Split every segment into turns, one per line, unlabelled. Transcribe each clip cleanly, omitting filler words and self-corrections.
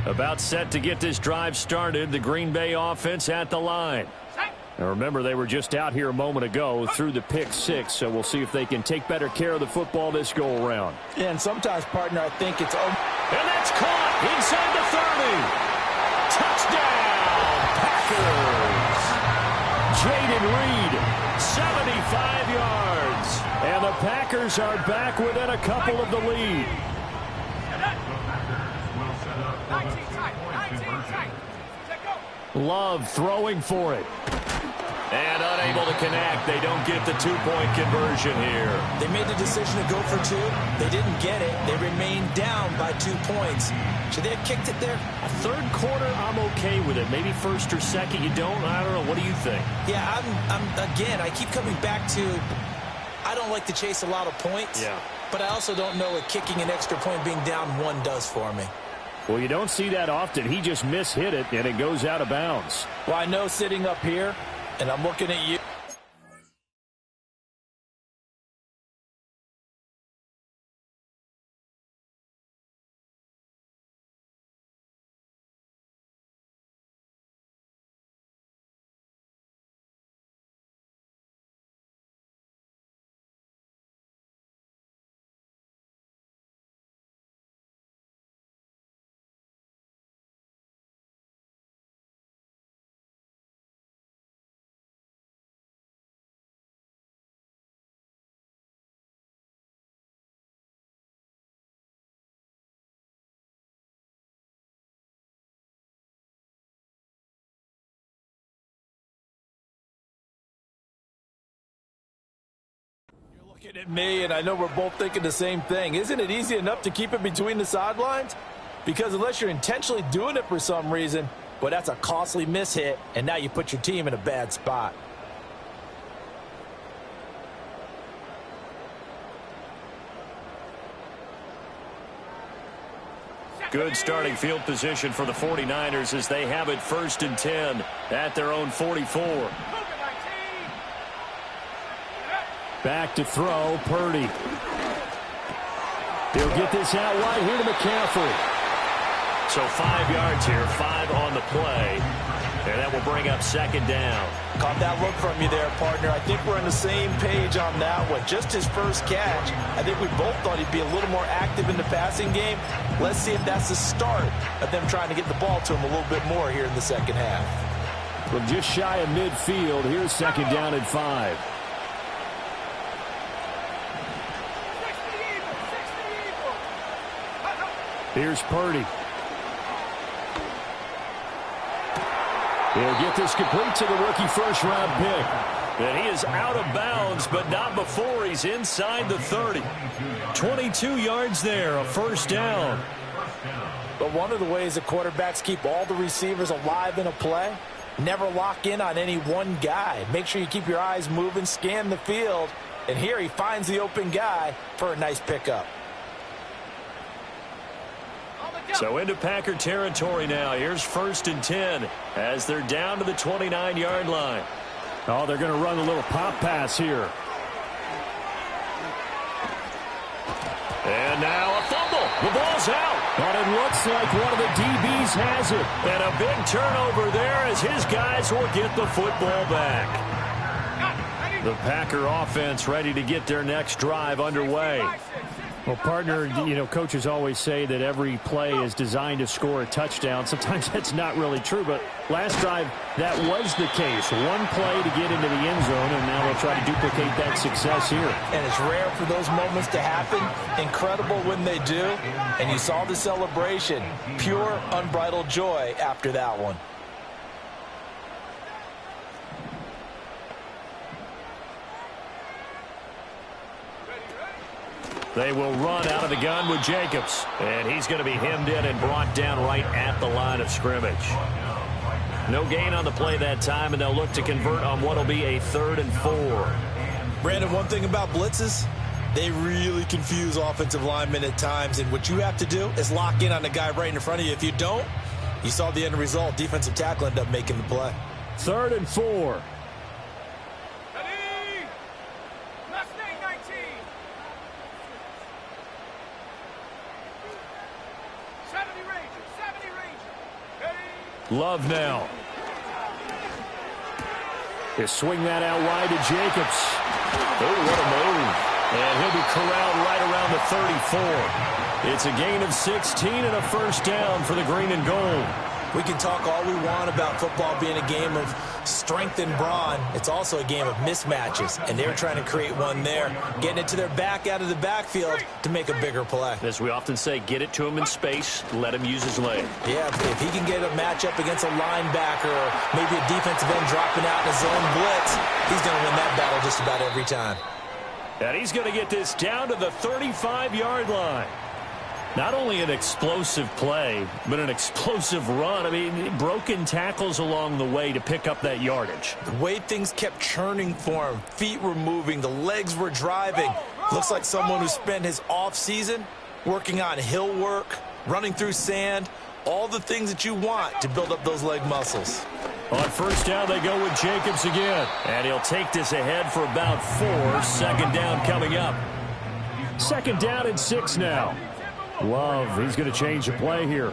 About set to get this drive started. The Green Bay offense at the line. Now remember, they were just out here a moment ago through the pick six, so we'll see if they can take better care of the football this go-around.
Yeah, and sometimes, partner, I think it's...
And that's caught inside the 30. Touchdown, Packers. Jayden Reed, 75 yards. And the Packers are back within a couple of the lead. Love throwing for it. And unable to connect. They don't get the two-point conversion here.
They made the decision to go for two. They didn't get it. They remained down by 2 points. Should they have kicked it there?
A third quarter, I'm okay with it. Maybe first or second, you don't? I don't know. What do you think?
Yeah, again, I keep coming back to, I don't like to chase a lot of points.
Yeah.
But I also don't know what kicking an extra point being down one does for me.
Well, you don't see that often. He just mishit it, and it goes out of bounds.
Well, I know sitting up here, and I'm looking at you. Looking at me, and I know we're both thinking the same thing. Isn't it easy enough to keep it between the sidelines? Because unless you're intentionally doing it for some reason, well, that's a costly mishit, and now you put your team in a bad spot.
Good starting field position for the 49ers as they have it 1st and 10 at their own 44. Back to throw, Purdy. He'll get this out wide here to McCaffrey. So 5 yards here, 5 on the play. And that will bring up 2nd down.
Caught that look from you there, partner. I think we're on the same page on that one. Just his first catch. I think we both thought he'd be a little more active in the passing game. Let's see if that's the start of them trying to get the ball to him a little bit more here in the second half.
From just shy of midfield, here's 2nd down and 5. Here's Purdy. He'll get this complete to the rookie first-round pick. And he is out of bounds, but not before he's inside the 30. 22 yards there, a 1st down.
But one of the ways that quarterbacks keep all the receivers alive in a play, never lock in on any one guy. Make sure you keep your eyes moving, scan the field. And here he finds the open guy for a nice pickup.
So into Packer territory now. Here's 1st and 10 as they're down to the 29-yard line. Oh, they're going to run a little pop pass here. And now a fumble. The ball's out. But it looks like one of the DBs has it. And a big turnover there as his guys will get the football back. The Packer offense ready to get their next drive underway. Well, partner, you know, coaches always say that every play is designed to score a touchdown. Sometimes that's not really true, but last drive, that was the case. One play to get into the end zone, and now they'll try to duplicate that success here.
And it's rare for those moments to happen. Incredible when they do. And you saw the celebration. Pure, unbridled joy after that one.
They will run out of the gun with Jacobs. And he's going to be hemmed in and brought down right at the line of scrimmage. No gain on the play that time, and they'll look to convert on what will be a 3rd and 4.
Brandon, one thing about blitzes, they really confuse offensive linemen at times. And what you have to do is lock in on the guy right in front of you. If you don't, you saw the end result. Defensive tackle ended up making the play.
3rd and 4. Love now. They swing that out wide to Jacobs. Oh, what a move. And he'll be corralled right around the 34. It's a gain of 16 and a first down for the green and gold.
We can talk all we want about football being a game of strength and brawn. It's also a game of mismatches, and they're trying to create one there, getting it to their back out of the backfield to make a bigger play.
As we often say, get it to him in space, let him use his leg.
Yeah, if he can get a matchup against a linebacker or maybe a defensive end dropping out in a zone blitz, he's going to win that battle just about every time.
And he's going to get this down to the 35-yard line. Not only an explosive play, but an explosive run. I mean, broken tackles along the way to pick up that yardage.
The way things kept churning for him, feet were moving, the legs were driving. Looks like someone who spent his off-season working on hill work, running through sand, all the things that you want to build up those leg muscles.
On first down, they go with Jacobs again. And he'll take this ahead for about 4. Second down coming up. Second down and 6 now. Love, he's going to change the play here.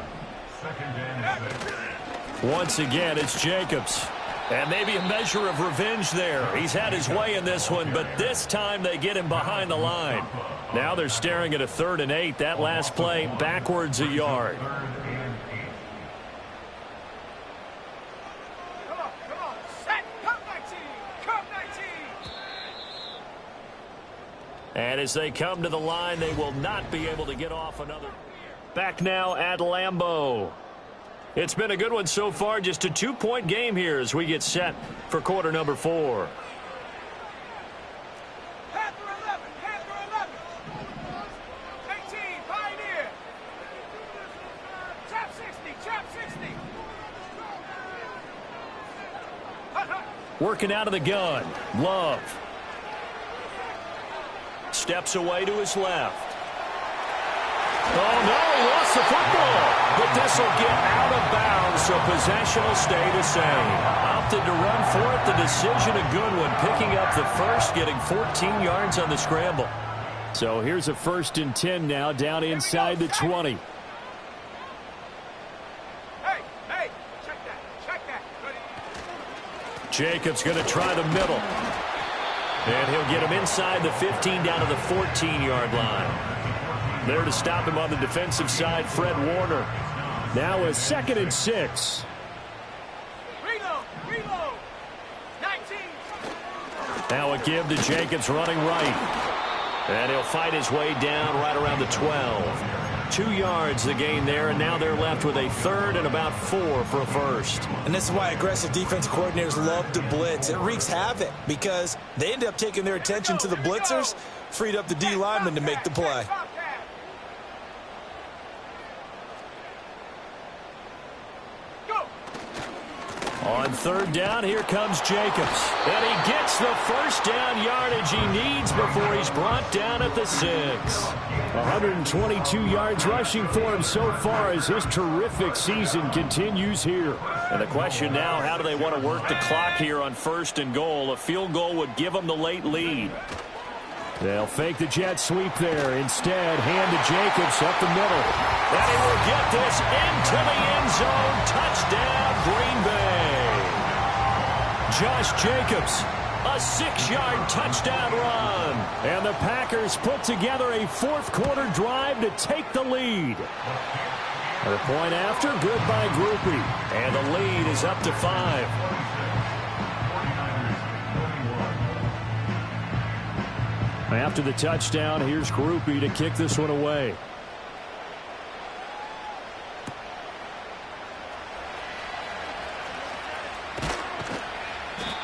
Once again, it's Jacobs. And maybe a measure of revenge there. He's had his way in this one, but this time they get him behind the line. Now they're staring at a 3rd and 8. That last play backwards a yard. And as they come to the line, they will not be able to get off another. Back now at Lambeau. It's been a good one so far. Just a 2-point game here as we get set for quarter number 4.
Panther 11, Panther 11. 18, Pioneer. Chop 60, chop 60.
Working out of the gun. Love. Steps away to his left. Oh, no, he lost the football. But this will get out of bounds, so possession will stay the same. Opted to run for it. The decision, a good one. Picking up the first, getting 14 yards on the scramble. So here's a 1st and 10 now, down inside the 20.
Hey, check that. Good.
Jacobs going to try the middle. And he'll get him inside the 15 down to the 14-yard line. There to stop him on the defensive side, Fred Warner. Now a 2nd and 6.
Reload. 19.
Now a give to Jacobs running right. And he'll fight his way down right around the 12. 2 yards the gain there, and now they're left with a 3rd and about 4 for a first.
And this is why aggressive defense coordinators love to blitz. It wreaks havoc because they end up taking their attention to the blitzers, freed up the D lineman to make the play.
On 3rd down, here comes Jacobs. And he gets the first down yardage he needs before he's brought down at the 6. 122 yards rushing for him so far as his terrific season continues here. And the question now, how do they want to work the clock here on 1st and goal? A field goal would give them the late lead. They'll fake the jet sweep there. Instead, hand to Jacobs up the middle. And he will get this into the end zone. Touchdown, Green Bay. Josh Jacobs, a 6-yard touchdown run. And the Packers put together a 4th-quarter drive to take the lead. The point after, good by Grupe. And the lead is up to 5. After the touchdown, here's Grupe to kick this one away.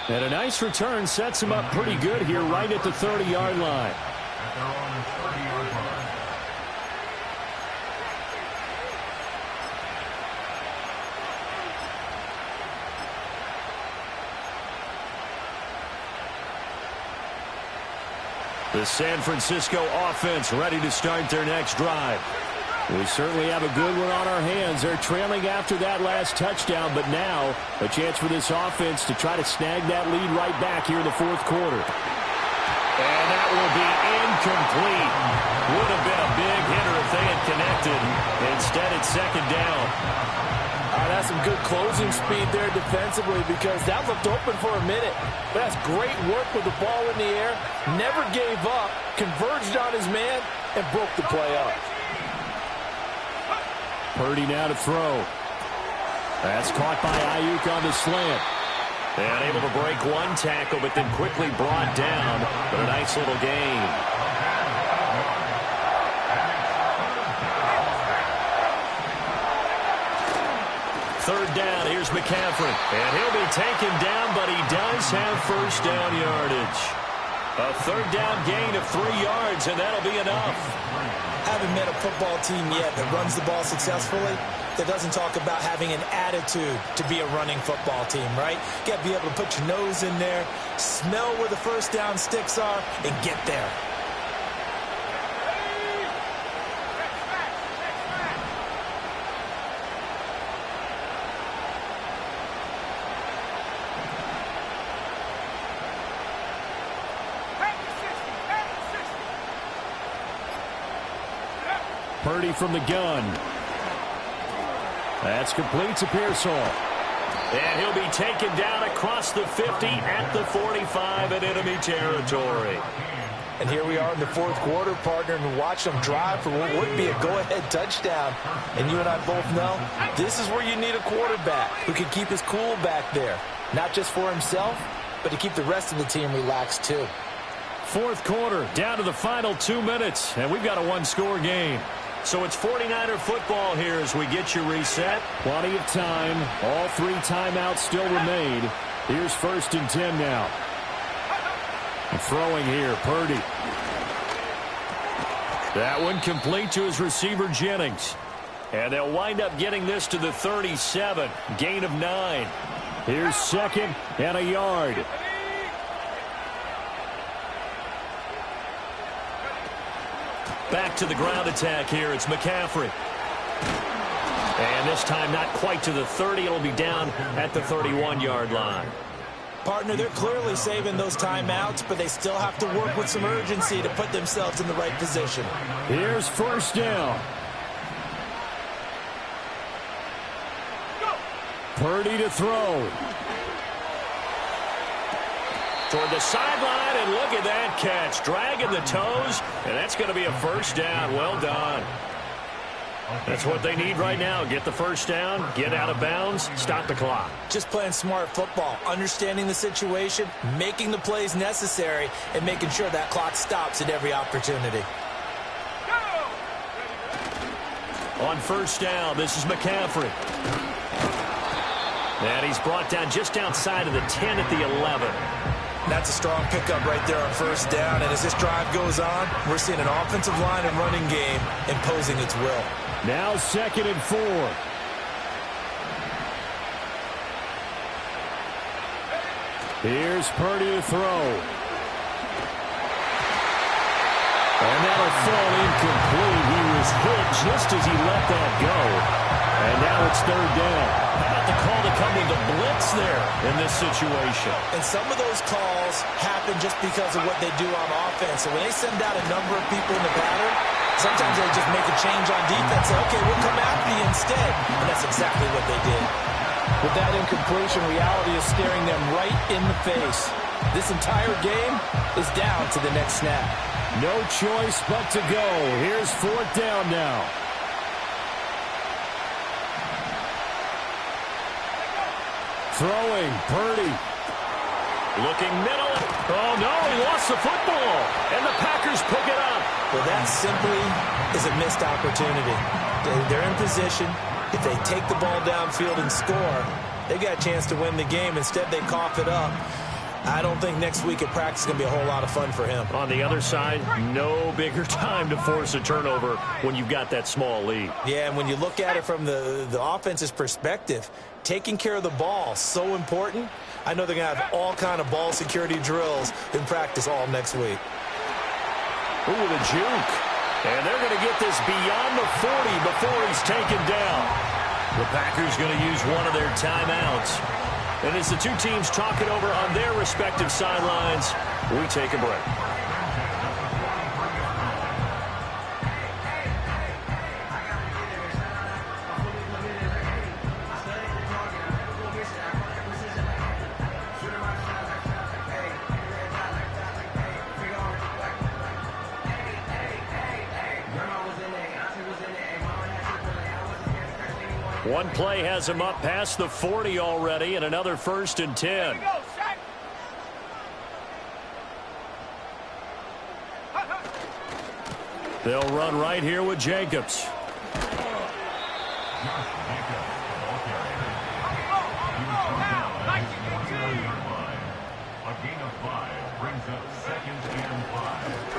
And a nice return sets him up pretty good here right at the 30-yard line. The San Francisco offense ready to start their next drive. We certainly have a good one on our hands. They're trailing after that last touchdown, but now a chance for this offense to try to snag that lead right back here in the 4th quarter. And that will be incomplete. Would have been a big hitter if they had connected. Instead, it's 2nd down.
That's some good closing speed there defensively because that looked open for a minute. But that's great work with the ball in the air. Never gave up, converged on his man, and broke the play up.
Purdy now to throw. That's caught by Ayuk on the slant. And able to break one tackle, but then quickly brought down. But a nice little gain. Third down, here's McCaffrey. And he'll be taken down, but he does have first down yardage. A third down gain of 3 yards, and that'll be enough.
Haven't met a football team yet that runs the ball successfully that doesn't talk about having an attitude to be a running football team, right? You got to be able to put your nose in there, smell where the first down sticks are, and get there.
Purdy from the gun. That's complete to Pearsall. And he'll be taken down across the 50 at the 45 in enemy territory.
And here we are in the fourth quarter, partner, and watch them drive for what would be a go-ahead touchdown. And you and I both know this is where you need a quarterback who can keep his cool back there. Not just for himself, but to keep the rest of the team relaxed too.
Fourth quarter, down to the final 2 minutes, and we've got a one-score game. So it's 49er football here as we get you reset. Plenty of time. All 3 timeouts still remain. Here's 1st and 10 now. And throwing here, Purdy. That one complete to his receiver, Jennings. And they'll wind up getting this to the 37. Gain of 9. Here's 2nd and a yard. Back to the ground attack here. It's McCaffrey. And this time not quite to the 30. It'll be down at the 31-yard line.
Partner, they're clearly saving those timeouts, but they still have to work with some urgency to put themselves in the right position.
Here's 1st down. Purdy to throw. Toward the sideline, and look at that catch. Dragging the toes, and that's going to be a 1st down. Well done. That's what they need right now. Get the 1st down, get out of bounds, stop the clock.
Just playing smart football, understanding the situation, making the plays necessary, and making sure that clock stops at every opportunity.
On 1st down, this is McCaffrey. And he's brought down just outside of the 10 at the 11.
That's a strong pickup right there on 1st down. And as this drive goes on, we're seeing an offensive line and running game imposing its will.
Now 2nd and 4. Here's Purdy to throw. And that'll fall incomplete. He was hit just as he let that go. And now it's 3rd down. How about the call to come with the blitz there in this situation?
And some of those calls happen just because of what they do on offense. So when they send out a number of people in the pattern, sometimes they just make a change on defense. Say, okay, we'll come after you instead. And that's exactly what they did. With that incompletion, reality is staring them right in the face. This entire game is down to the next snap.
No choice but to go. Here's 4th down now. Throwing, Purdy. Looking middle. Oh, no, he lost the football. And the Packers pick it up.
Well, that simply is a missed opportunity. They're in position. If they take the ball downfield and score, they got a chance to win the game. Instead, they cough it up. I don't think next week at practice is going to be a whole lot of fun for him.
On the other side, no bigger time to force a turnover when you've got that small lead.
Yeah, and when you look at it from the offense's perspective, taking care of the ball, so important. I know they're going to have all kind of ball security drills in practice all next week.
Ooh, the juke. And they're going to get this beyond the 40 before he's taken down. The Packers going to use one of their timeouts. And as the two teams talk it over on their respective sidelines, we take a break. One play has him up past the 40 already, and another 1st and 10.
Here we go, Shaq.
They'll run right here with Jacobs.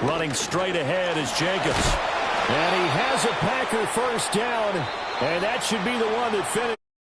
Running straight ahead is Jacobs. And he has a Packer 1st down, and that should be the one that finishes.